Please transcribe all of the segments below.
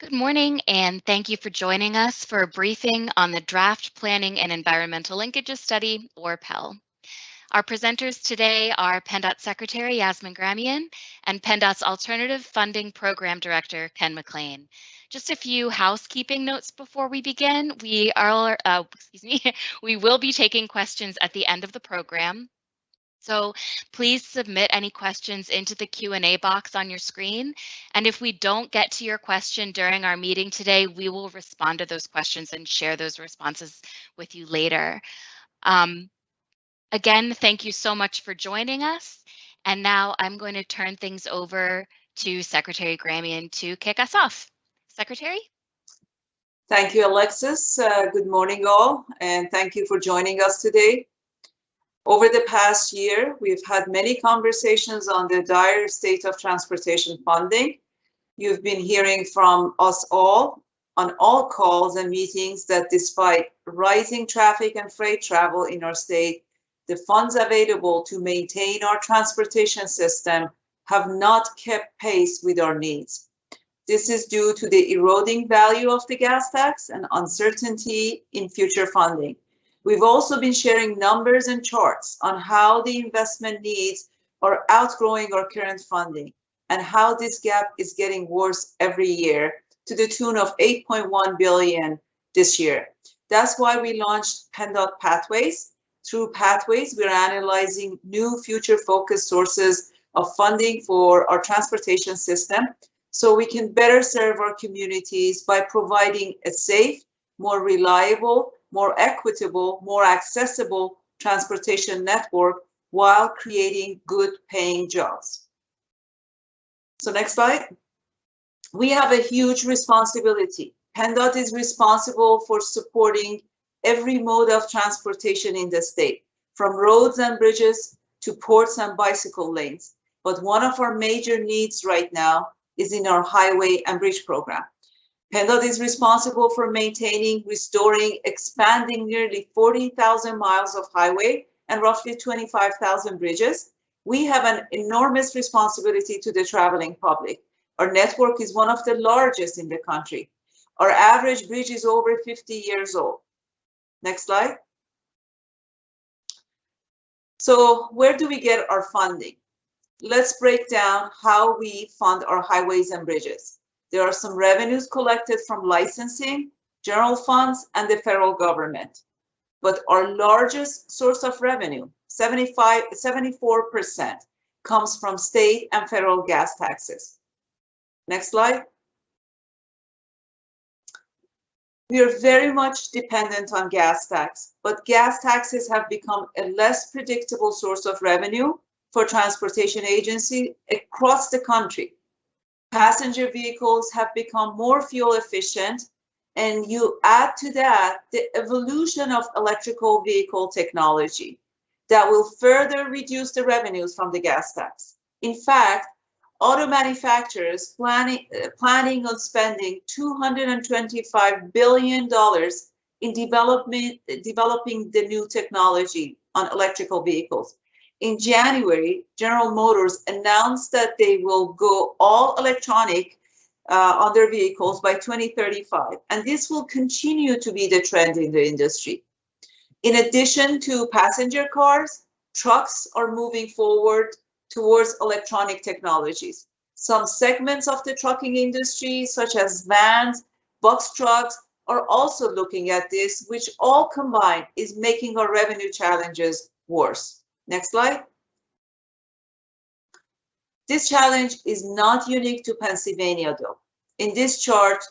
Good morning, and thank you for joining us for a briefing on the Draft Planning and Environmental Linkages Study, or PEL. Our presenters today are PennDOT Secretary Yasmin Gramian and PennDOT's Alternative Funding Program Director, Ken McLean. Just a few housekeeping notes before we begin. We will be taking questions at the end of the program. So please submit any questions into the Q&A box on your screen. And if we don't get to your question during our meeting today, we will respond to those questions and share those responses with you later. Again, thank you so much for joining us. And now I'm going to turn things over to Secretary Gramian to kick us off. Secretary? Thank you, Alexis. Good morning, all, and thank you for joining us today. Over the past year, we've had many conversations on the dire state of transportation funding. You've been hearing from us all on all calls and meetings that despite rising traffic and freight travel in our state, the funds available to maintain our transportation system have not kept pace with our needs. This is due to the eroding value of the gas tax and uncertainty in future funding. We've also been sharing numbers and charts on how the investment needs are outgrowing our current funding and how this gap is getting worse every year to the tune of $8.1 billion this year. That's why we launched PennDOT Pathways. Through Pathways, we're analyzing new future-focused sources of funding for our transportation system so we can better serve our communities by providing a safe, more reliable, more equitable, more accessible transportation network while creating good paying jobs. So next slide. We have a huge responsibility. PennDOT is responsible for supporting every mode of transportation in the state, from roads and bridges to ports and bicycle lanes. But one of our major needs right now is in our highway and bridge program. PennDOT is responsible for maintaining, restoring, expanding nearly 40,000 miles of highway and roughly 25,000 bridges. We have an enormous responsibility to the traveling public. Our network is one of the largest in the country. Our average bridge is over 50 years old. Next slide. So where do we get our funding? Let's break down how we fund our highways and bridges. There are some revenues collected from licensing, general funds, and the federal government. But our largest source of revenue, 74%, comes from state and federal gas taxes. Next slide. We are very much dependent on gas tax, but gas taxes have become a less predictable source of revenue for transportation agencies across the country. Passenger vehicles have become more fuel efficient, and you add to that the evolution of electrical vehicle technology that will further reduce the revenues from the gas tax. In fact, auto manufacturers planning on spending $225 billion in developing the new technology on electrical vehicles. In January, General Motors announced that they will go all electronic on their vehicles by 2035, and this will continue to be the trend in the industry. In addition to passenger cars, trucks are moving forward towards electronic technologies. Some segments of the trucking industry, such as vans, box trucks, are also looking at this, which all combined is making our revenue challenges worse. Next slide. This challenge is not unique to Pennsylvania, though. In this chart,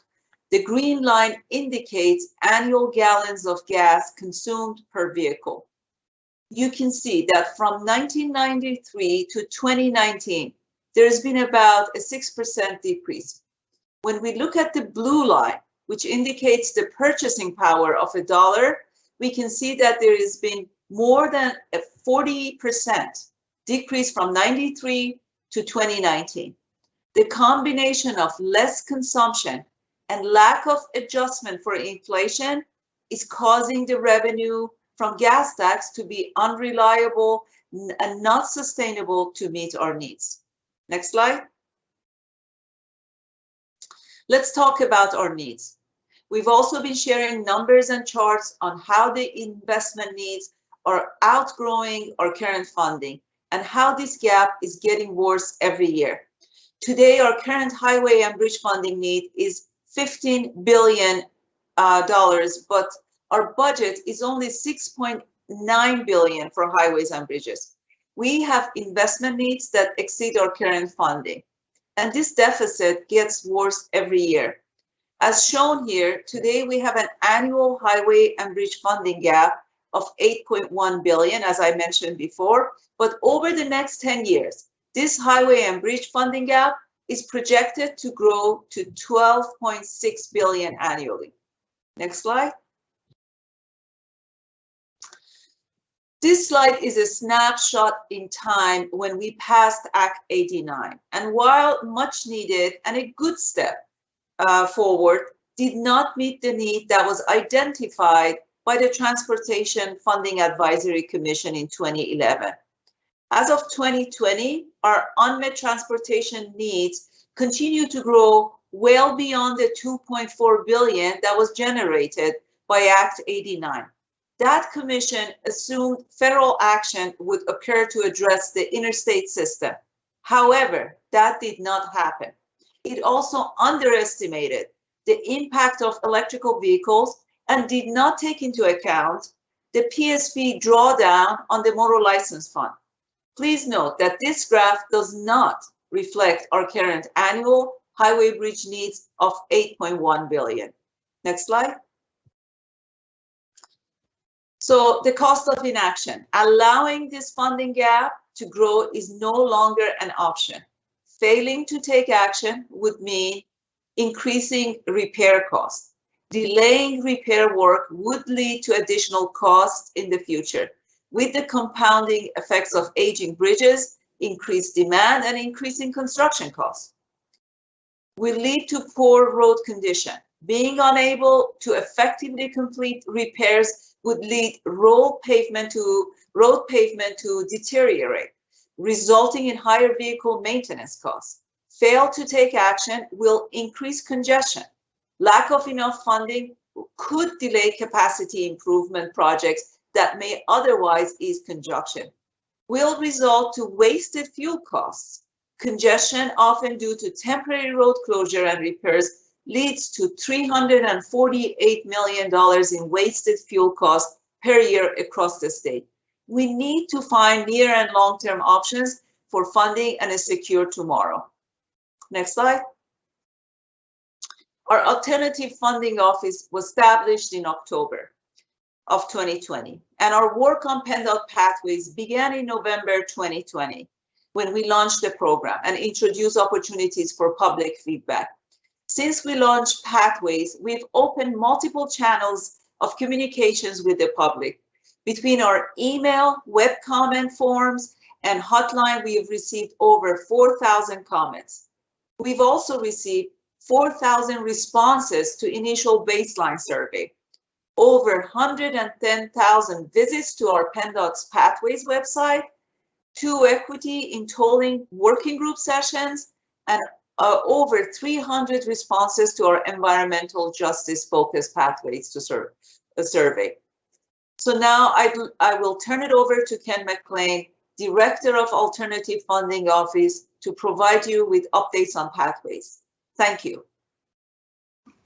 the green line indicates annual gallons of gas consumed per vehicle. You can see that from 1993 to 2019, there's been about a 6% decrease. When we look at the blue line, which indicates the purchasing power of $1, we can see that there has been more than a 40% decrease from 93 to 2019. The combination of less consumption and lack of adjustment for inflation is causing the revenue from gas tax to be unreliable and not sustainable to meet our needs. Next slide. Let's talk about our needs. We've also been sharing numbers and charts on how the investment needs are outgrowing our current funding and how this gap is getting worse every year. Today, our current highway and bridge funding need is $15 billion, but our budget is only $6.9 billion for highways and bridges. We have investment needs that exceed our current funding, and this deficit gets worse every year. As shown here, today we have an annual highway and bridge funding gap of $8.1 billion, as I mentioned before, but over the next 10 years, this highway and bridge funding gap is projected to grow to $12.6 billion annually. Next slide. This slide is a snapshot in time when we passed Act 89. And while much needed and a good step forward, did not meet the need that was identified by the Transportation Funding Advisory Commission in 2011. As of 2020, our unmet transportation needs continue to grow well beyond the $2.4 billion that was generated by Act 89. That commission assumed federal action would occur to address the interstate system. However, that did not happen. It also underestimated the impact of electrical vehicles and did not take into account the PSP drawdown on the motor license fund. Please note that this graph does not reflect our current annual highway bridge needs of $8.1 billion. Next slide. So the cost of inaction, allowing this funding gap to grow is no longer an option. Failing to take action would mean increasing repair costs. Delaying repair work would lead to additional costs in the future, with the compounding effects of aging bridges, increased demand, and increasing construction costs. Will lead to poor road condition. Being unable to effectively complete repairs would lead road pavement to deteriorate, resulting in higher vehicle maintenance costs. Fail to take action will increase congestion. Lack of enough funding could delay capacity improvement projects that may otherwise ease congestion. Will result to wasted fuel costs. Congestion, often due to temporary road closure and repairs, leads to $348 million in wasted fuel costs per year across the state. We need to find near and long-term options for funding and a secure tomorrow. Next slide. Our Alternative Funding Office was established in October of 2020, and our work on PennDOT Pathways began in November 2020 when we launched the program and introduced opportunities for public feedback. Since we launched Pathways, we've opened multiple channels of communications with the public. Between our email, web comment forms, and hotline, we have received over 4,000 comments. We've also received 4,000 responses to initial baseline survey, over 110,000 visits to our PennDOT's Pathways website, 2 equity in tolling working group sessions, and over 300 responses to our environmental justice focused Pathways to survey. So now I will turn it over to Ken McLean, Director of Alternative Funding Office, to provide you with updates on Pathways. Thank you.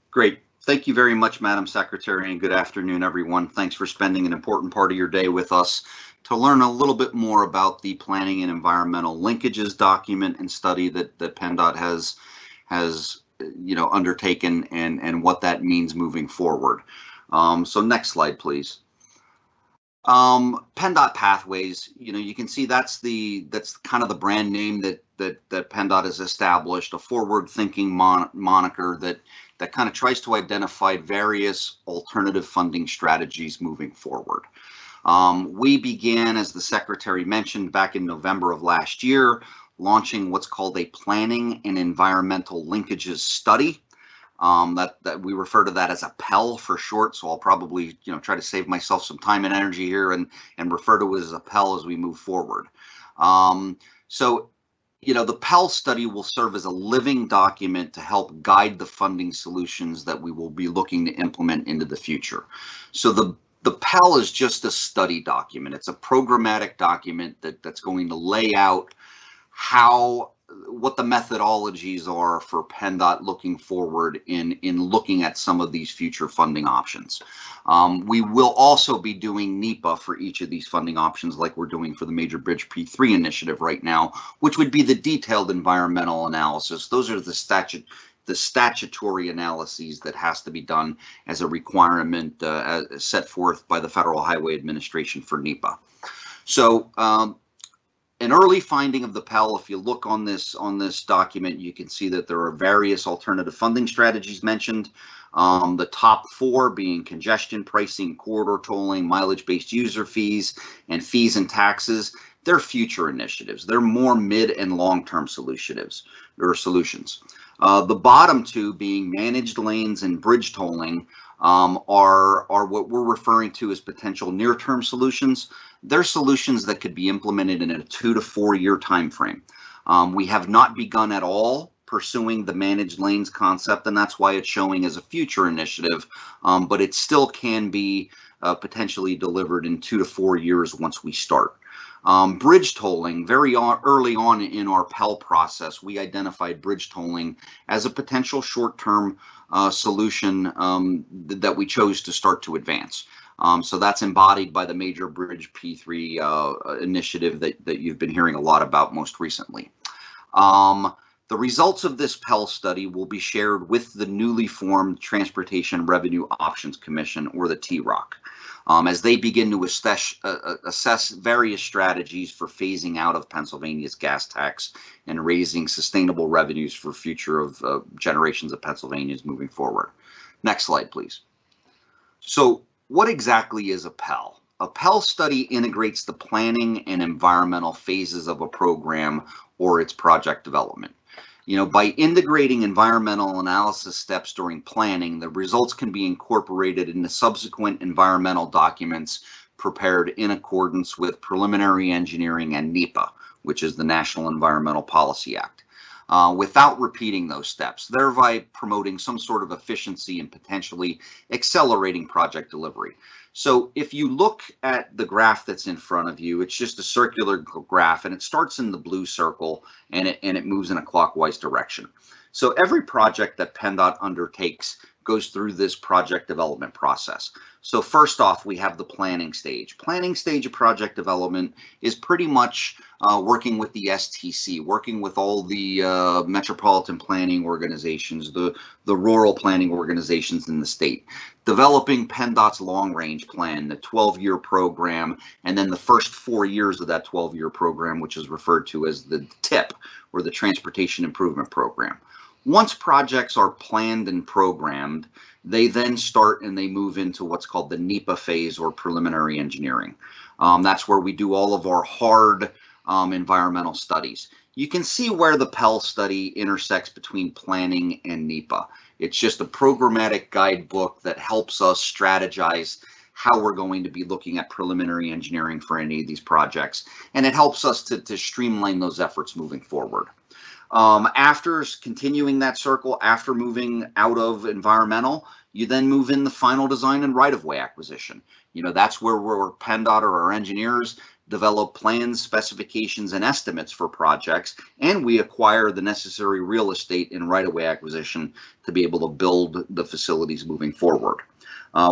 Great. Thank you very much, Madam Secretary, and good afternoon, everyone. Thanks for spending an important part of your day with us to learn a little bit more about the Planning and Environmental Linkages document and study that PennDOT has undertaken and what that means moving forward. So next slide, please. PennDOT Pathways, you can see that's kind of the brand name that PennDOT has established, a forward-thinking moniker that kind of tries to identify various alternative funding strategies moving forward. We began, as the Secretary mentioned, back in November of last year, launching what's called a Planning and Environmental Linkages Study. That we refer to that as a PEL for short, so I'll probably try to save myself some time and energy here and refer to it as a PEL as we move forward. So you know, the Pell study will serve as a living document to help guide the funding solutions that we will be looking to implement into the future. So the Pell is just a study document. It's a programmatic document that's going to lay out what the methodologies are for PennDOT looking forward in looking at some of these future funding options. We will also be doing NEPA for each of these funding options, like we're doing for the Major Bridge P3 initiative right now, which would be the detailed environmental analysis. Those are the statutory analyses that has to be done as a requirement set forth by the Federal Highway Administration for NEPA. So an early finding of the Pell, if you look on this document, you can see that there are various alternative funding strategies mentioned. The top 4 being congestion pricing, corridor tolling, mileage-based user fees, and fees and taxes. They're future initiatives. They're more mid and long-term solutions. The bottom 2 being managed lanes and bridge tolling are what we're referring to as potential near-term solutions. They're solutions that could be implemented in a 2 to 4 year time frame. We have not begun at all pursuing the managed lanes concept, and that's why it's showing as a future initiative, but it still can be potentially delivered in 2 to 4 years once we start. Bridge tolling, very early on in our Pell process, we identified bridge tolling as a potential short-term solution that we chose to start to advance. So that's embodied by the Major Bridge P3 initiative that you've been hearing a lot about most recently. The results of this Pell study will be shared with the newly formed Transportation Revenue Options Commission, or the TROC, as they begin to assess various strategies for phasing out of Pennsylvania's gas tax and raising sustainable revenues for future of generations of Pennsylvanians moving forward. Next slide, please. So what exactly is a Pell? A Pell study integrates the planning and environmental phases of a program or its project development. You know, by integrating environmental analysis steps during planning, the results can be incorporated into subsequent environmental documents prepared in accordance with preliminary engineering and NEPA, which is the National Environmental Policy Act, without repeating those steps, thereby promoting some sort of efficiency and potentially accelerating project delivery. So if you look at the graph that's in front of you, it's just a circular graph, and it starts in the blue circle and it moves in a clockwise direction. So every project that PennDOT undertakes goes through this project development process. So first off, we have the planning stage. Planning stage of project development is pretty much working with the STC, working with all the metropolitan planning organizations, the rural planning organizations in the state, developing PennDOT's long-range plan, the 12-year program, and then the first 4 years of that 12-year program, which is referred to as the TIP, or the Transportation Improvement Program. Once projects are planned and programmed, they then start and they move into what's called the NEPA phase, or preliminary engineering. That's where we do all of our hard environmental studies. You can see where the Pell study intersects between planning and NEPA. It's just a programmatic guidebook that helps us strategize how we're going to be looking at preliminary engineering for any of these projects, and it helps us to streamline those efforts moving forward. After continuing that circle, after moving out of environmental, you then move in the final design and right-of-way acquisition. You know, that's where PennDOT or our engineers develop plans, specifications, and estimates for projects, and we acquire the necessary real estate and right-of-way acquisition to be able to build the facilities moving forward.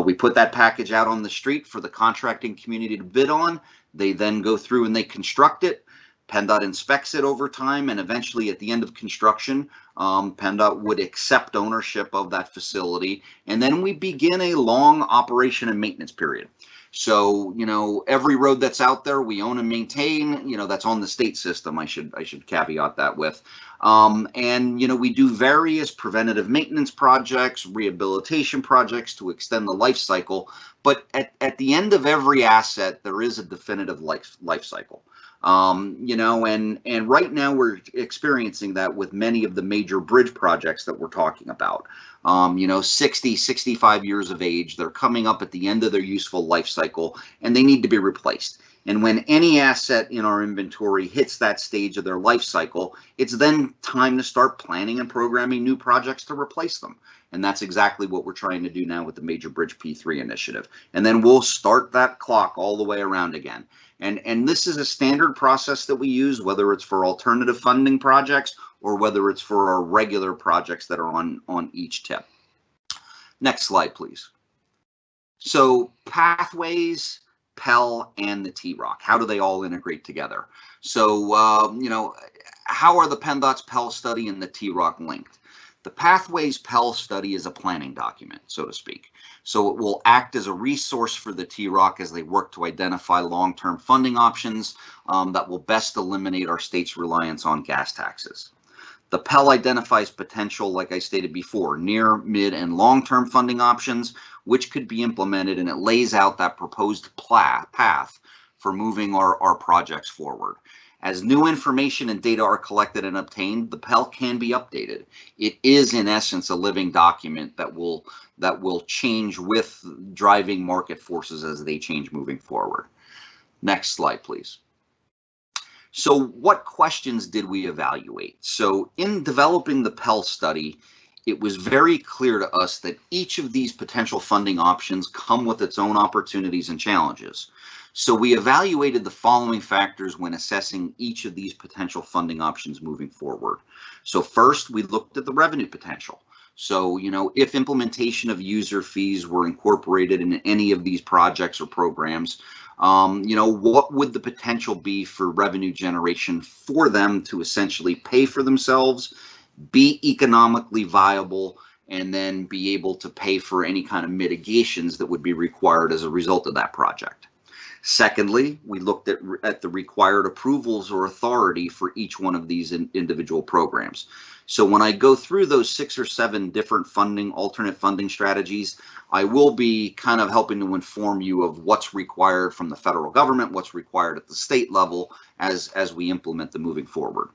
We put that package out on the street for the contracting community to bid on. They then go through and they construct it. PennDOT inspects it over time, and eventually at the end of construction, PennDOT would accept ownership of that facility, and then we begin a long operation and maintenance period. So, you know, every road that's out there, we own and maintain. You know, that's on the state system. I should caveat that with. And, you know, we do various preventative maintenance projects, rehabilitation projects to extend the life cycle. But at the end of every asset, there is a definitive life cycle. You know, and right now we're experiencing that with many of the major bridge projects that we're talking about. You know, 60, 65 years of age, they're coming up at the end of their useful life cycle, and they need to be replaced. And when any asset in our inventory hits that stage of their life cycle, it's then time to start planning and programming new projects to replace them. And that's exactly what we're trying to do now with the Major Bridge P3 initiative. And then we'll start that clock all the way around again. And this is a standard process that we use, whether it's for alternative funding projects or whether it's for our regular projects that are on each tip. Next slide, please. So pathways, Pell, and the TROC, how do they all integrate together? So, you know, how are the PennDOT's Pell study and the TROC linked? The Pathways Pell study is a planning document, so to speak. So it will act as a resource for the TROC as they work to identify long-term funding options that will best eliminate our state's reliance on gas taxes. The Pell identifies potential, like I stated before, near, mid, and long-term funding options, which could be implemented, and it lays out that proposed path for moving our projects forward. As new information and data are collected and obtained, the Pell can be updated. It is, in essence, a living document that will change with driving market forces as they change moving forward. Next slide, please. So what questions did we evaluate? So in developing the Pell study, it was very clear to us that each of these potential funding options come with its own opportunities and challenges. So we evaluated the following factors when assessing each of these potential funding options moving forward. So first, we looked at the revenue potential. So, you know, if implementation of user fees were incorporated in any of these projects or programs, you know, what would the potential be for revenue generation for them to essentially pay for themselves, be economically viable, and then be able to pay for any kind of mitigations that would be required as a result of that project. Secondly, we looked at the required approvals or authority for each one of these individual programs. So when I go through those 6 or 7 different alternate funding strategies, I will be kind of helping to inform you of what's required from the federal government, what's required at the state level as we implement the moving forward.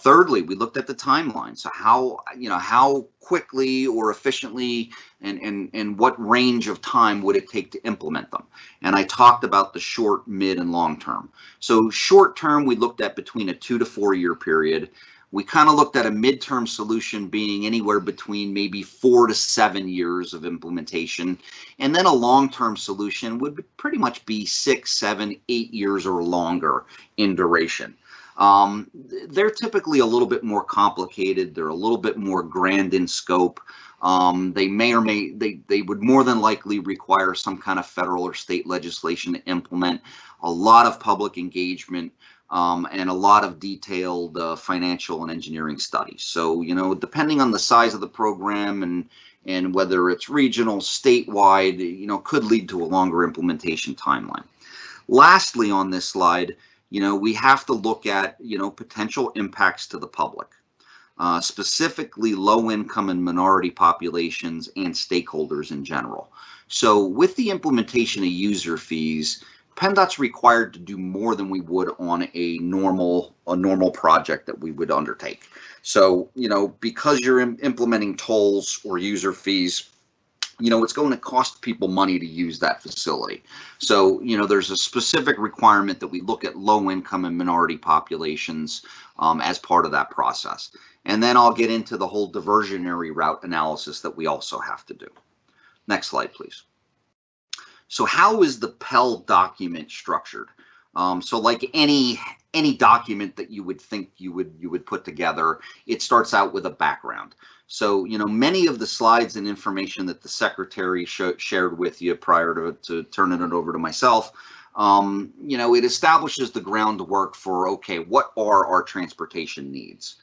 Thirdly, we looked at the timeline. So how quickly or efficiently and what range of time would it take to implement them? And I talked about the short, mid, and long term. So short term, we looked at between a 2 to 4 year period. We kind of looked at a midterm solution being anywhere between maybe 4 to 7 years of implementation. And then a long-term solution would pretty much be 6, 7, 8 years or longer in duration. They're typically a little bit more complicated. They're a little bit more grand in scope. They would more than likely require some kind of federal or state legislation to implement, a lot of public engagement, and a lot of detailed financial and engineering studies. So, you know, depending on the size of the program and whether it's regional, statewide, you know, could lead to a longer implementation timeline. Lastly, on this slide, you know, we have to look at, you know, potential impacts to the public, specifically low income and minority populations and stakeholders in general. So with the implementation of user fees, PennDOT's required to do more than we would on a normal project that we would undertake. So, you know, because you're implementing tolls or user fees, you know, it's going to cost people money to use that facility. So, you know, there's a specific requirement that we look at low income and minority populations as part of that process. And then I'll get into the whole diversionary route analysis that we also have to do. Next slide, please. So how is the Pell document structured? So like any document that you would think you would put together, it starts out with a background. So, you know, many of the slides and information that the secretary shared with you prior to turning it over to myself, you know, it establishes the groundwork for, okay, what are our transportation needs?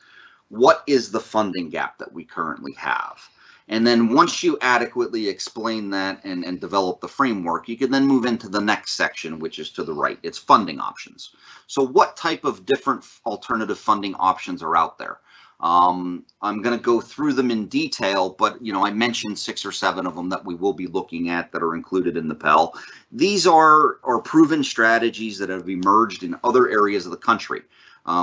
What is the funding gap that we currently have? And then once you adequately explain that and develop the framework, you can then move into the next section, which is to the right. It's funding options. So what type of different alternative funding options are out there? I'm going to go through them in detail, but I mentioned 6 or 7 of them that we will be looking at that are included in the Pell. These are proven strategies that have emerged in other areas of the country.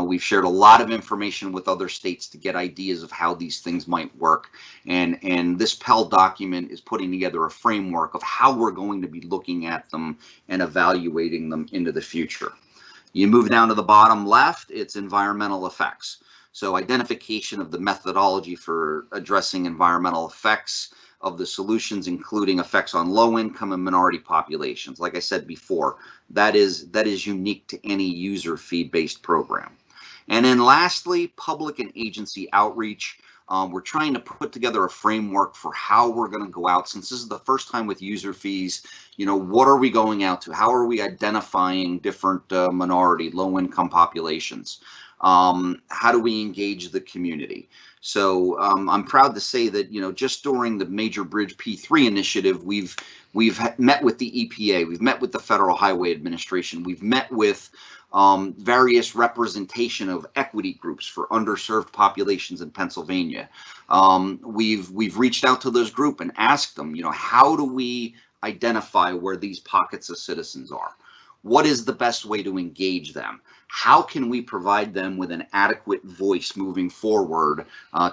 We've shared a lot of information with other states to get ideas of how these things might work. And this Pell document is putting together a framework of how we're going to be looking at them and evaluating them into the future. You move down to the bottom left, it's environmental effects. So identification of the methodology for addressing environmental effects of the solutions, including effects on low income and minority populations. Like I said before, that is unique to any user fee-based program. And then lastly, public and agency outreach. We're trying to put together a framework for how we're going to go out. Since this is the first time with user fees, what are we going out to? How are we identifying different minority, low-income populations? How do we engage the community? So I'm proud to say that, just during the Major Bridge P3 initiative, we've met with the EPA, we've met with the Federal Highway Administration, we've met with various representation of equity groups for underserved populations in Pennsylvania. We've reached out to those groups and asked them, how do we identify where these pockets of citizens are? What is the best way to engage them? How can we provide them with an adequate voice moving forward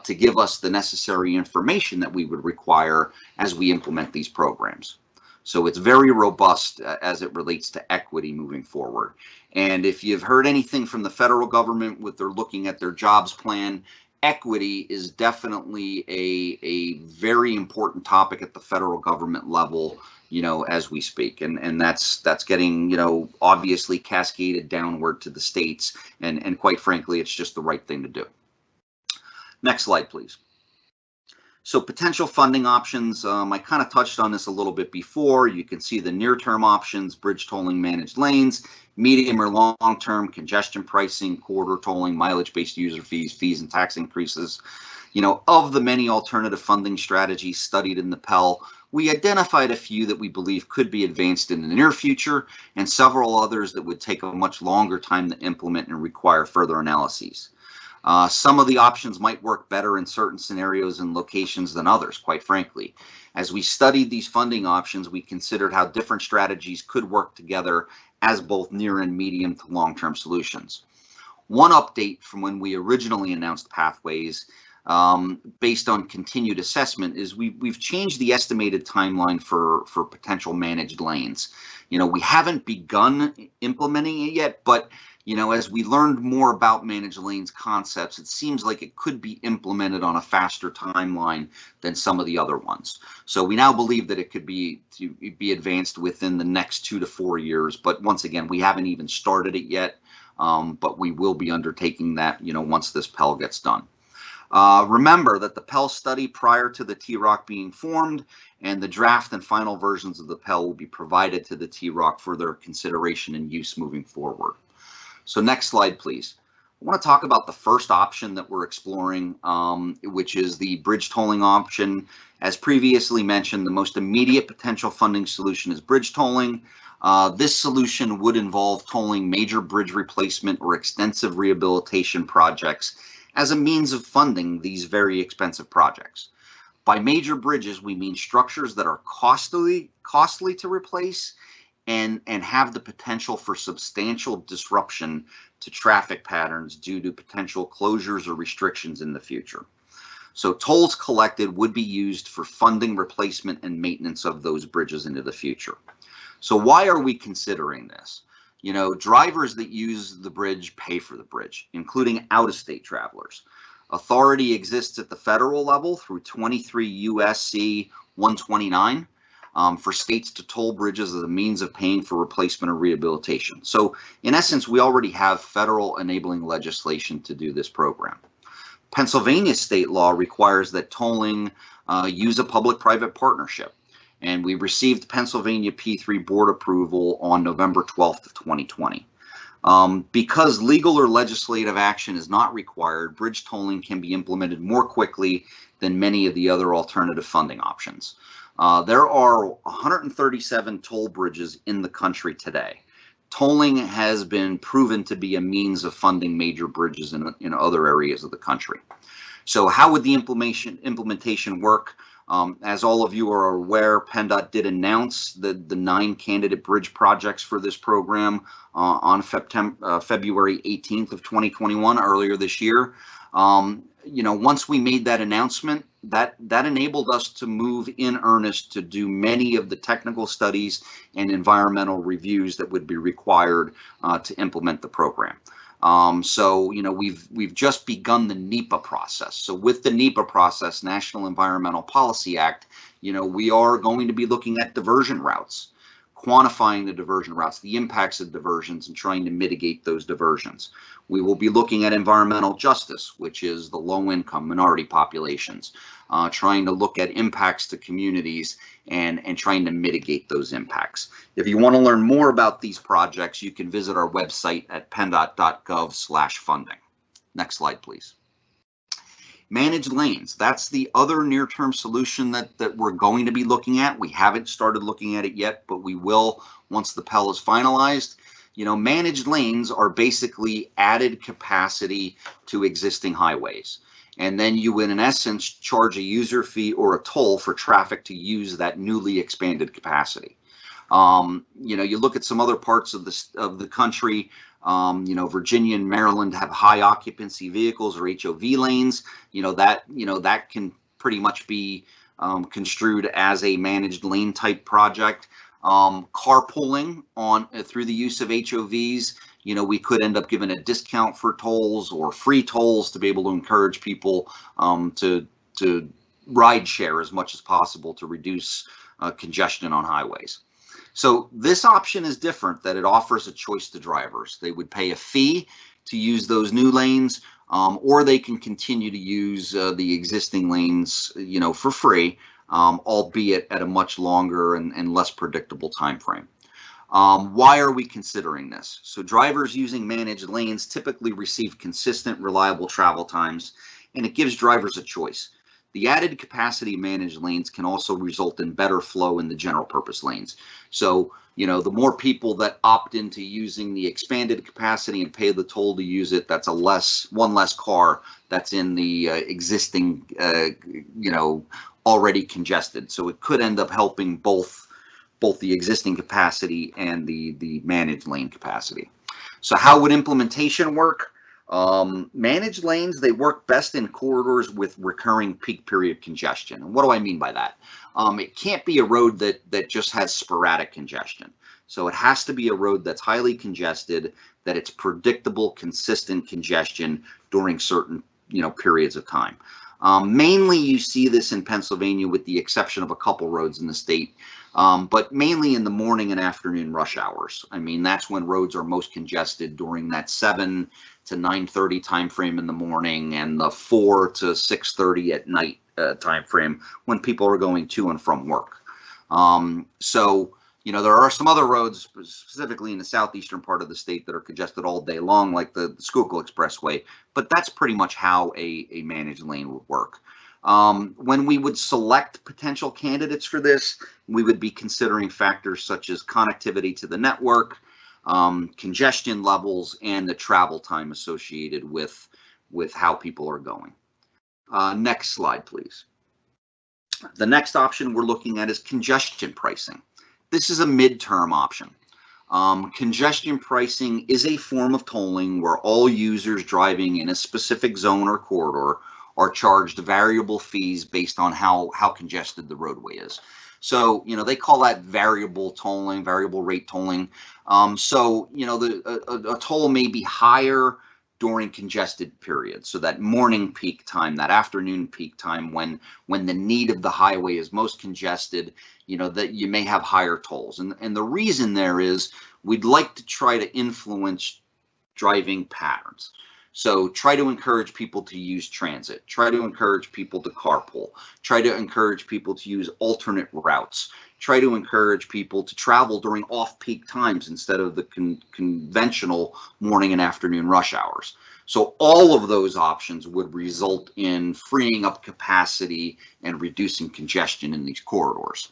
to give us the necessary information that we would require as we implement these programs? So it's very robust as it relates to equity moving forward. And if you've heard anything from the federal government with their looking at their jobs plan, equity is definitely a very important topic at the federal government level, as we speak, and that's getting, obviously cascaded downward to the states, and quite frankly, it's just the right thing to do. Next slide, please. So potential funding options, I kind of touched on this a little bit before. You can see the near-term options: bridge tolling, managed lanes; medium or long-term, congestion pricing, corridor tolling, mileage-based user fees, fees and tax increases. Of the many alternative funding strategies studied in the Pell, we identified a few that we believe could be advanced in the near future, and several others that would take a much longer time to implement and require further analyses. Some of the options might work better in certain scenarios and locations than others, quite frankly. As we studied these funding options, we considered how different strategies could work together as both near and medium to long-term solutions. One update from when we originally announced Pathways, based on continued assessment, is we've changed the estimated timeline for potential managed lanes. We haven't begun implementing it yet, but as we learned more about managed lanes concepts, it seems like it could be implemented on a faster timeline than some of the other ones. So we now believe that it could be advanced within the next 2 to 4 years. But once again, we haven't even started it yet, but we will be undertaking that, once this Pell gets done. Remember that the Pell study prior to the TROC being formed and the draft and final versions of the Pell will be provided to the TROC for their consideration and use moving forward. So next slide, please. I want to talk about the first option that we're exploring, which is the bridge tolling option. As previously mentioned, the most immediate potential funding solution is bridge tolling. This solution would involve tolling major bridge replacement or extensive rehabilitation projects as a means of funding these very expensive projects. By major bridges, we mean structures that are costly to replace and have the potential for substantial disruption to traffic patterns due to potential closures or restrictions in the future. So tolls collected would be used for funding replacement and maintenance of those bridges into the future. So why are we considering this? Drivers that use the bridge pay for the bridge, including out-of-state travelers. Authority exists at the federal level through 23 U.S.C. 129 for states to toll bridges as a means of paying for replacement or rehabilitation. So in essence, we already have federal enabling legislation to do this program. Pennsylvania state law requires that tolling use a public-private partnership. And we received Pennsylvania P3 board approval on November 12th of 2020. Because legal or legislative action is not required, bridge tolling can be implemented more quickly than many of the other alternative funding options. There are 137 toll bridges in the country today. tolling has been proven to be a means of funding major bridges in other areas of the country. So how would the implementation work? As all of you are aware, PennDOT did announce the 9 candidate bridge projects for this program on February 18th of 2021, earlier this year. Once we made that announcement, that enabled us to move in earnest to do many of the technical studies and environmental reviews that would be required to implement the program. We've just begun the NEPA process. So with the NEPA process, National Environmental Policy Act, we are going to be looking at diversion routes, quantifying the diversion routes, the impacts of diversions, and trying to mitigate those diversions. We will be looking at environmental justice, which is the low-income minority populations, trying to look at impacts to communities and trying to mitigate those impacts. If you want to learn more about these projects, you can visit our website at penndot.gov/funding. Next slide, please. Managed lanes, that's the other near-term solution that we're going to be looking at. We haven't started looking at it yet, but we will once the PEL is finalized. Managed lanes are basically added capacity to existing highways. And then you would, in essence, charge a user fee or a toll for traffic to use that newly expanded capacity. You look at some other parts of the country. Virginia and Maryland have high occupancy vehicles or HOV lanes. That can pretty much be construed as a managed lane type project. Carpooling through the use of HOVs, we could end up giving a discount for tolls or free tolls to be able to encourage people to ride share as much as possible to reduce congestion on highways. So this option is different, that it offers a choice to drivers. They would pay a fee to use those new lanes, or they can continue to use the existing lanes, for free, albeit at a much longer and less predictable time frame. Why are we considering this? So drivers using managed lanes typically receive consistent, reliable travel times, and it gives drivers a choice. The added capacity managed lanes can also result in better flow in the general purpose lanes. So, the more people that opt into using the expanded capacity and pay the toll to use it, that's one less car that's in the existing, already congested. So it could end up helping both the existing capacity and the managed lane capacity. So how would implementation work? Managed lanes, they work best in corridors with recurring peak period congestion. And what do I mean by that? It can't be a road that just has sporadic congestion. So it has to be a road that's highly congested, that it's predictable, consistent congestion during certain, periods of time. Mainly you see this in Pennsylvania with the exception of a couple roads in the state, but mainly in the morning and afternoon rush hours. I mean, that's when roads are most congested, during that 7 to 9:30 time frame in the morning and the 4 to 6:30 at night time frame when people are going to and from work. There are some other roads, specifically in the southeastern part of the state, that are congested all day long, like the Schuylkill Expressway, but that's pretty much how a managed lane would work. When we would select potential candidates for this, we would be considering factors such as connectivity to the network, congestion levels, and the travel time associated with how people are going. Next slide, please. The next option we're looking at is congestion pricing. This is a midterm option. Congestion pricing is a form of tolling where all users driving in a specific zone or corridor are charged variable fees based on how congested the roadway is. So, they call that variable tolling, variable rate tolling. A toll may be higher during congested periods. So that morning peak time, that afternoon peak time, when the need of the highway is most congested, that you may have higher tolls. And the reason there is we'd like to try to influence driving patterns. So try to encourage people to use transit, try to encourage people to carpool, try to encourage people to use alternate routes, try to encourage people to travel during off-peak times instead of the conventional morning and afternoon rush hours. So all of those options would result in freeing up capacity and reducing congestion in these corridors.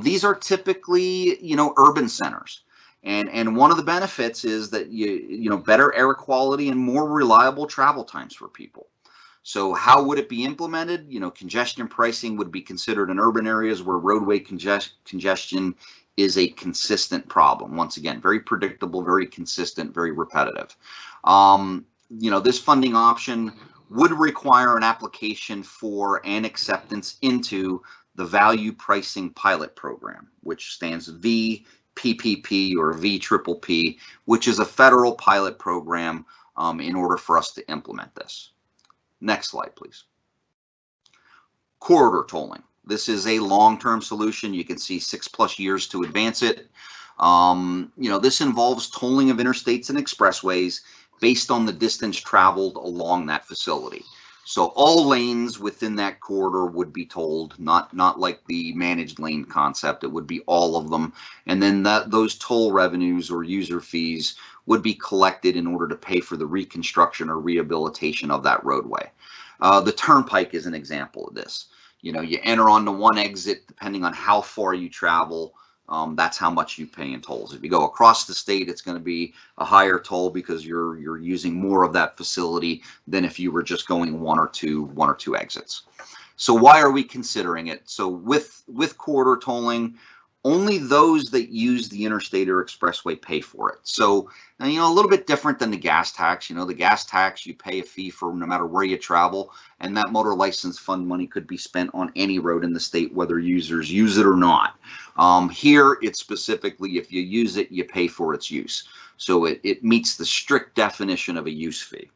These are typically, urban centers. And one of the benefits is that you know, better air quality and more reliable travel times for people. So how would it be implemented? You know, congestion pricing would be considered in urban areas where roadway congestion is a consistent problem. Once again, very predictable, very consistent, very repetitive. You know, this funding option would require an application for and acceptance into the Value Pricing Pilot Program, which stands VPPP or VPPP, which is a federal pilot program in order for us to implement this. Next slide, please. Corridor tolling. This is a long-term solution. You can see 6+ years to advance it. You know, this involves tolling of interstates and expressways based on the distance traveled along that facility. So all lanes within that corridor would be tolled, not like the managed lane concept. It would be all of them. And then those toll revenues or user fees would be collected in order to pay for the reconstruction or rehabilitation of that roadway. The turnpike is an example of this. You know, you enter onto one exit, depending on how far you travel, that's how much you pay in tolls. If you go across the state, it's going to be a higher toll because you're using more of that facility than if you were just going one or two exits. So why are we considering it? So with corridor tolling, only those that use the interstate or expressway pay for it. So, you know, a little bit different than the gas tax. You know, the gas tax, you pay a fee for no matter where you travel, and that motor license fund money could be spent on any road in the state, whether users use it or not. Here, it's specifically if you use it, you pay for its use. So it meets the strict definition of a use fee.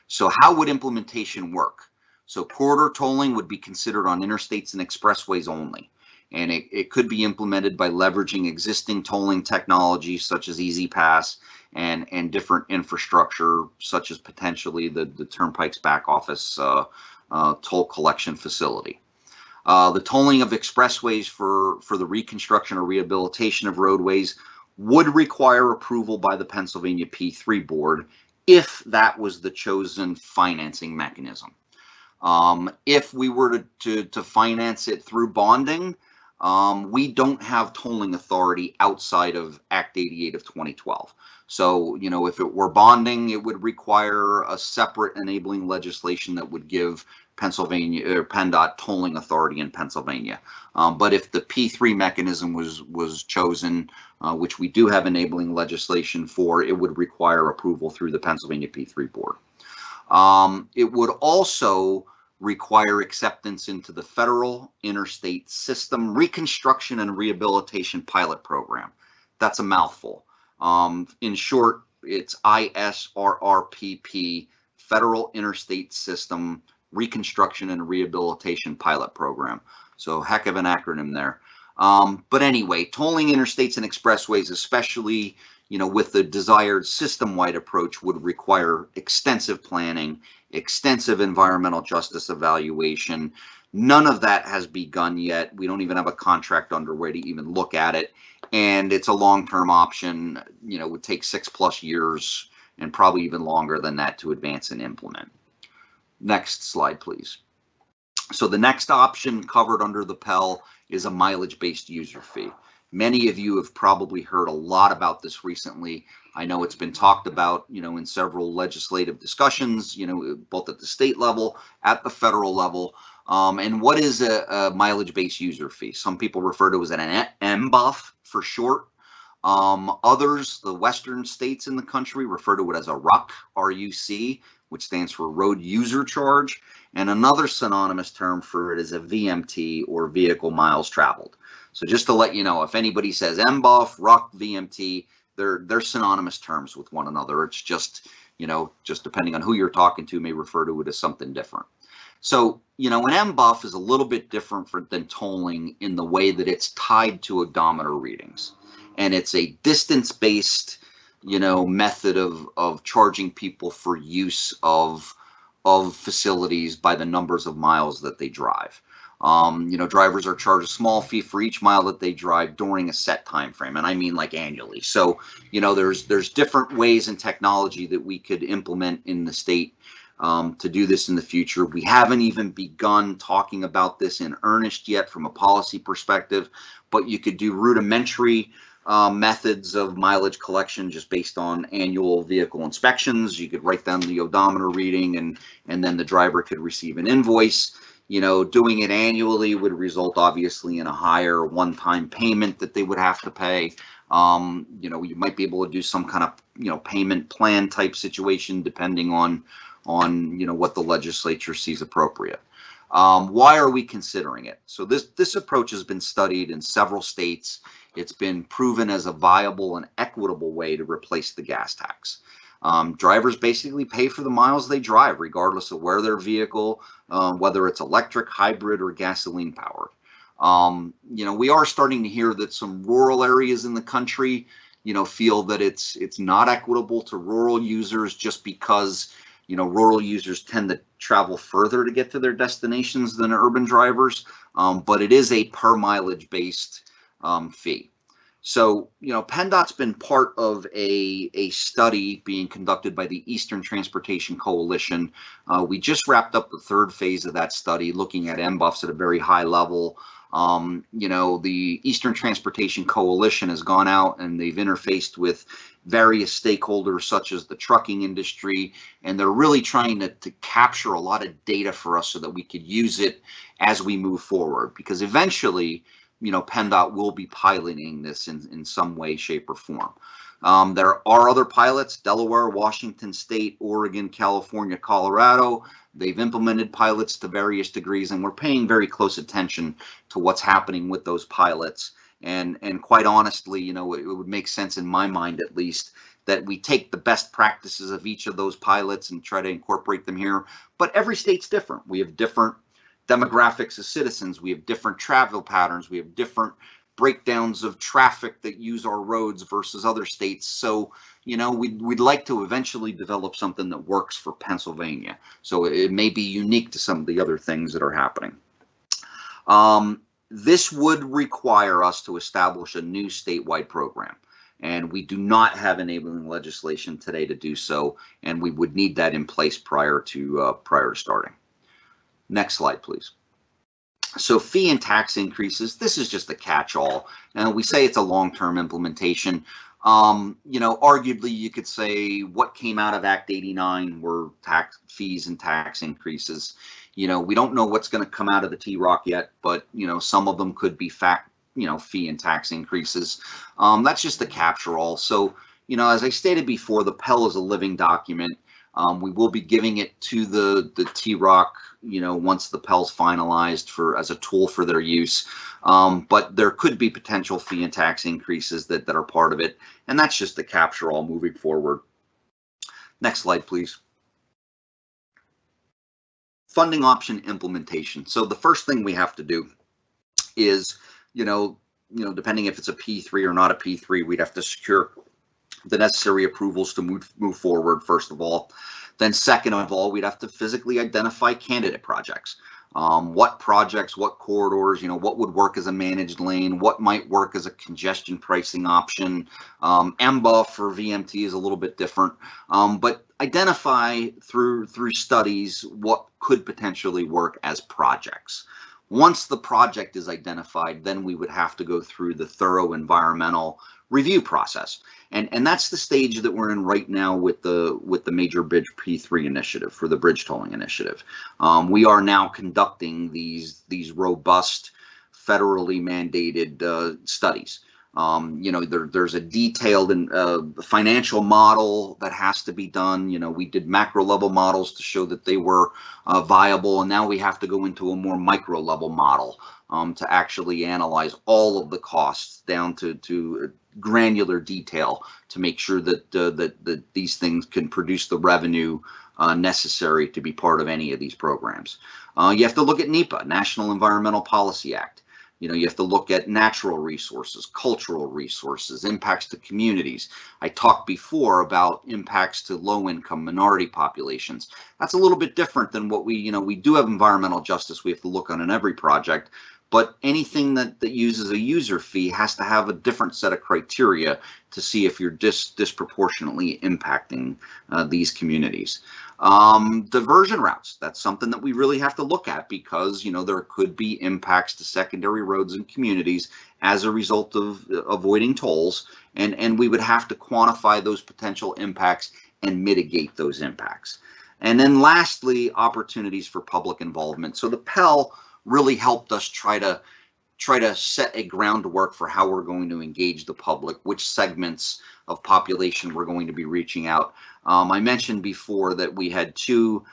So how would implementation work? So corridor tolling would be considered on interstates and expressways only. And it could be implemented by leveraging existing tolling technology such as E-ZPass and different infrastructure such as potentially the Turnpike's back office toll collection facility. The tolling of expressways for the reconstruction or rehabilitation of roadways would require approval by the Pennsylvania P3 board if that was the chosen financing mechanism. If we were to finance it through bonding, we don't have tolling authority outside of Act 88 of 2012. So, you know, if it were bonding, it would require a separate enabling legislation that would give Pennsylvania or PennDOT tolling authority in Pennsylvania. But if the P3 mechanism was chosen, which we do have enabling legislation for, it would require approval through the Pennsylvania P3 board. It would also require acceptance into the Federal Interstate System Reconstruction and Rehabilitation Pilot Program. That's a mouthful. In short, it's ISRRPP, Federal Interstate System Reconstruction and Rehabilitation Pilot Program. So heck of an acronym there. But anyway, tolling interstates and expressways, especially, you know, with the desired system-wide approach, would require extensive planning, extensive environmental justice evaluation. None of that has begun yet. We don't even have a contract underway to even look at it. And it's a long-term option. You know, it would take 6+ years and probably even longer than that to advance and implement. Next slide, please. So the next option covered under the Pell is a mileage-based user fee. Many of you have probably heard a lot about this recently. I know it's been talked about, you know, in several legislative discussions, you know, both at the state level, at the federal level. And what is a mileage-based user fee? Some people refer to it as an MBUF for short. Others, the western states in the country, refer to it as a RUC, R-U-C, which stands for Road User Charge. And another synonymous term for it is a VMT, or Vehicle Miles Traveled. So just to let you know, if anybody says MBUF, RUC, VMT, they're synonymous terms with one another. It's just, you know, just depending on who you're talking to may refer to it as something different. So, you know, an MBUF is a little bit different than tolling in the way that it's tied to odometer readings. And it's a distance-based, you know, method of charging people for use of facilities by the numbers of miles that they drive. You know, drivers are charged a small fee for each mile that they drive during a set time frame, and I mean like annually. So, you know, there's different ways and technology that we could implement in the state to do this in the future. We haven't even begun talking about this in earnest yet from a policy perspective, but you could do rudimentary methods of mileage collection just based on annual vehicle inspections. You could write down the odometer reading and then the driver could receive an invoice. Doing it annually would result obviously in a higher one-time payment that they would have to pay. You might be able to do some kind of, payment plan type situation depending on what the legislature sees appropriate. Why are we considering it? So this approach has been studied in several states. It's been proven as a viable and equitable way to replace the gas tax. Drivers basically pay for the miles they drive, regardless of where their vehicle, whether it's electric, hybrid, or gasoline powered. We are starting to hear that some rural areas in the country, feel that it's not equitable to rural users just because, rural users tend to travel further to get to their destinations than urban drivers, but it is a per mileage based fee. So, PennDOT's been part of a study being conducted by the Eastern Transportation Coalition. We just wrapped up the third phase of that study, looking at MBUFs at a very high level. The Eastern Transportation Coalition has gone out and they've interfaced with various stakeholders such as the trucking industry, and they're really trying to capture a lot of data for us so that we could use it as we move forward, because eventually, PennDOT will be piloting this in some way, shape, or form. There are other pilots: Delaware, Washington State, Oregon, California, Colorado. They've implemented pilots to various degrees, and we're paying very close attention to what's happening with those pilots. And quite honestly, it would make sense in my mind, at least, that we take the best practices of each of those pilots and try to incorporate them here. But every state's different. We have different demographics of citizens. We have different travel patterns. We have different breakdowns of traffic that use our roads versus other states. So, we'd like to eventually develop something that works for Pennsylvania. So it may be unique to some of the other things that are happening. This would require us to establish a new statewide program, and we do not have enabling legislation today to do so, and we would need that in place prior to starting. Next slide, please. So fee and tax increases, this is just a catch-all. And we say it's a long-term implementation. Arguably you could say what came out of Act 89 were tax fees and tax increases. We don't know what's going to come out of the TROC yet, but some of them could be fee and tax increases. That's just a capture-all. So, as I stated before, the Pell is a living document. We will be giving it to the TROC, once the Pell's finalized as a tool for their use. But there could be potential fee and tax increases that are part of it. And that's just the capture-all moving forward. Next slide, please. Funding option implementation. So the first thing we have to do is, depending if it's a P3 or not a P3, we'd have to secure the necessary approvals to move forward, first of all. Then second of all, we'd have to physically identify candidate projects. What projects, what corridors, what would work as a managed lane, what might work as a congestion pricing option. MBUF for VMT is a little bit different, but identify through studies what could potentially work as projects. Once the project is identified, then we would have to go through the thorough environmental review process. And that's the stage that we're in right now with the Major Bridge P3 initiative, for the bridge tolling initiative. We are now conducting these robust federally mandated studies. There's a detailed and financial model that has to be done. We did macro level models to show that they were viable, and now we have to go into a more micro level model to actually analyze all of the costs down to granular detail to make sure that these things can produce the revenue necessary to be part of any of these programs. You have to look at NEPA, National Environmental Policy Act. You have to look at natural resources, cultural resources, impacts to communities. I talked before about impacts to low-income minority populations. That's a little bit different than what we do have environmental justice we have to look on in every project, but anything that uses a user fee has to have a different set of criteria to see if you're disproportionately impacting these communities. Diversion routes, that's something that we really have to look at, because there could be impacts to secondary roads and communities as a result of avoiding tolls, and we would have to quantify those potential impacts and mitigate those impacts. And then lastly, opportunities for public involvement. So the Pell really helped us try to set a groundwork for how we're going to engage the public, which segments of population we're going to be reaching out. I mentioned before that we had two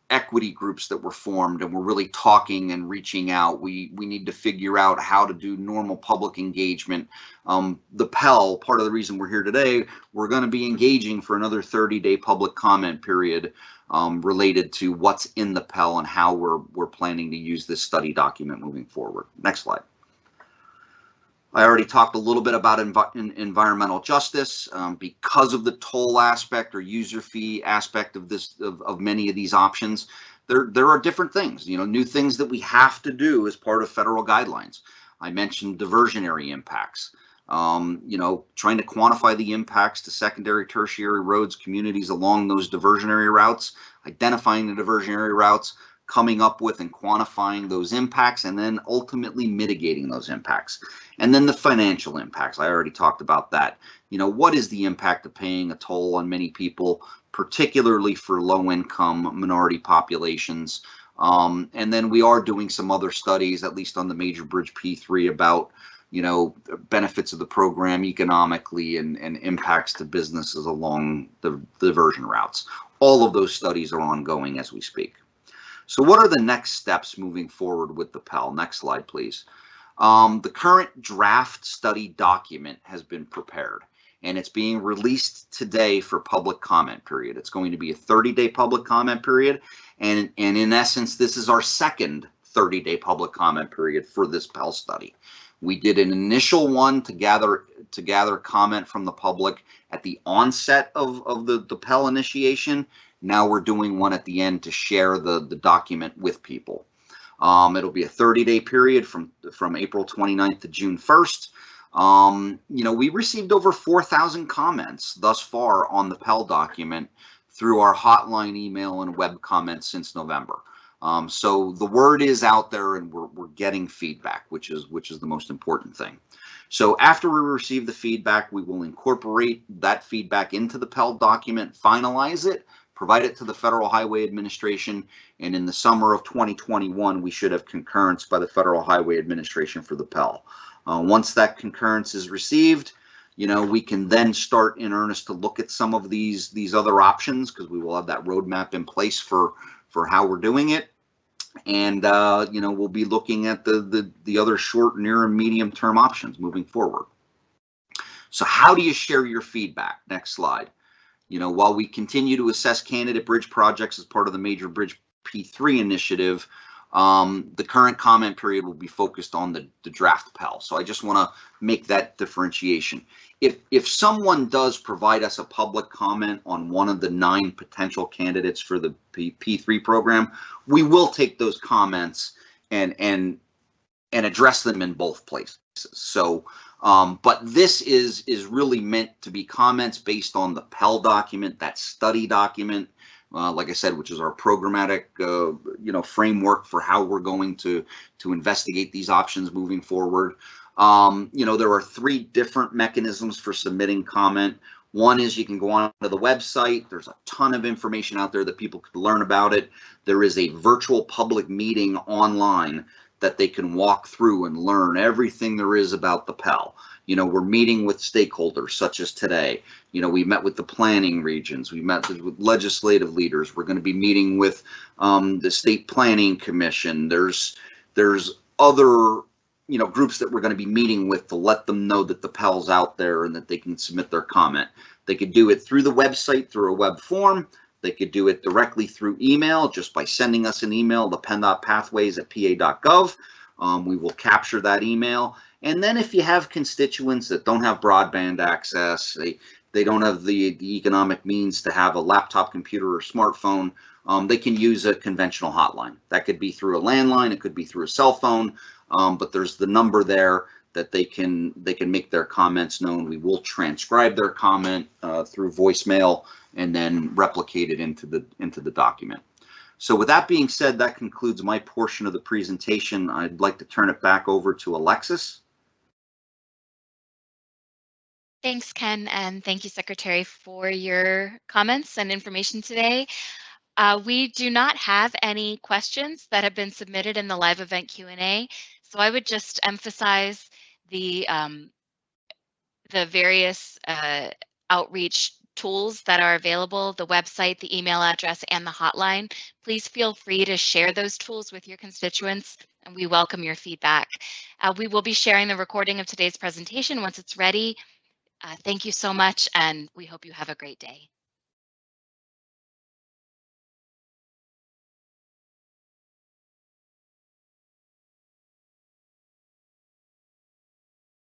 equity groups that were formed, and we're really talking and reaching out. We need to figure out how to do normal public engagement. The Pell, part of the reason we're here today, we're going to be engaging for another 30-day public comment period related to what's in the Pell and how we're planning to use this study document moving forward. Next slide. I already talked a little bit about environmental justice. Because of the toll aspect or user fee aspect of this, of many of these options, there are different things, new things that we have to do as part of federal guidelines. I mentioned diversionary impacts. Trying to quantify the impacts to secondary, tertiary roads, communities along those diversionary routes, identifying the diversionary routes, coming up with and quantifying those impacts, and then ultimately mitigating those impacts. And then the financial impacts, I already talked about that. What is the impact of paying a toll on many people, particularly for low-income minority populations? And then we are doing some other studies, at least on the Major Bridge P3, about benefits of the program economically and impacts to businesses along the diversion routes. All of those studies are ongoing as we speak. So what are the next steps moving forward with the Pell? Next slide, please. The current draft study document has been prepared, and it's being released today for public comment period. It's going to be a 30-day public comment period, and in essence, this is our second 30-day public comment period for this Pell study. We did an initial one to gather comment from the public at the onset of the Pell initiation. Now we're doing one at the end to share the document with people. It'll be a 30-day period from April 29th to June 1st. We received over 4,000 comments thus far on the Pell document through our hotline, email, and web comments since November. So the word is out there, and we're getting feedback, which is the most important thing. So after we receive the feedback, we will incorporate that feedback into the Pell document, finalize it, provide it to the Federal Highway Administration, and in the summer of 2021, we should have concurrence by the Federal Highway Administration for the Pell. Once that concurrence is received, we can then start in earnest to look at some of these other options, because we will have that roadmap in place for how we're doing it. And we'll be looking at the other short, near, and medium term options moving forward. So how do you share your feedback? Next slide. While we continue to assess candidate bridge projects as part of the Major Bridge P3 initiative, the current comment period will be focused on the draft Pell. So I just want to make that differentiation. If someone does provide us a public comment on one of the 9 potential candidates for the P3 program, we will take those comments and address them in both places. So, but this is really meant to be comments based on the Pell document, that study document, like I said, which is our programmatic, framework for how we're going to investigate these options moving forward. There are 3 different mechanisms for submitting comment. One is you can go on to the website. There's a ton of information out there that people could learn about it. There is a virtual public meeting online that they can walk through and learn everything there is about the Pell. We're meeting with stakeholders such as today. We met with the planning regions. We met with legislative leaders. We're going to be meeting with the State Planning Commission. There's other groups that we're going to be meeting with to let them know that the Pell's out there and that they can submit their comment. They could do it through the website, through a web form. They could do it directly through email, just by sending us an email to PennDOT-Pathways@pa.gov. We will capture that email. And then if you have constituents that don't have broadband access, they don't have the economic means to have a laptop computer or smartphone, they can use a conventional hotline. That could be through a landline, it could be through a cell phone, but there's the number there that they can make their comments known. We will transcribe their comment through voicemail and then replicate it into the document. So with that being said, that concludes my portion of the presentation. I'd like to turn it back over to Alexis. Thanks, Ken, and thank you, Secretary, for your comments and information today. We do not have any questions that have been submitted in the live event Q&A, so I would just emphasize the various outreach tools that are available, the website, the email address, and the hotline. Please feel free to share those tools with your constituents, and we welcome your feedback. We will be sharing the recording of today's presentation once it's ready. Thank you so much, and we hope you have a great day.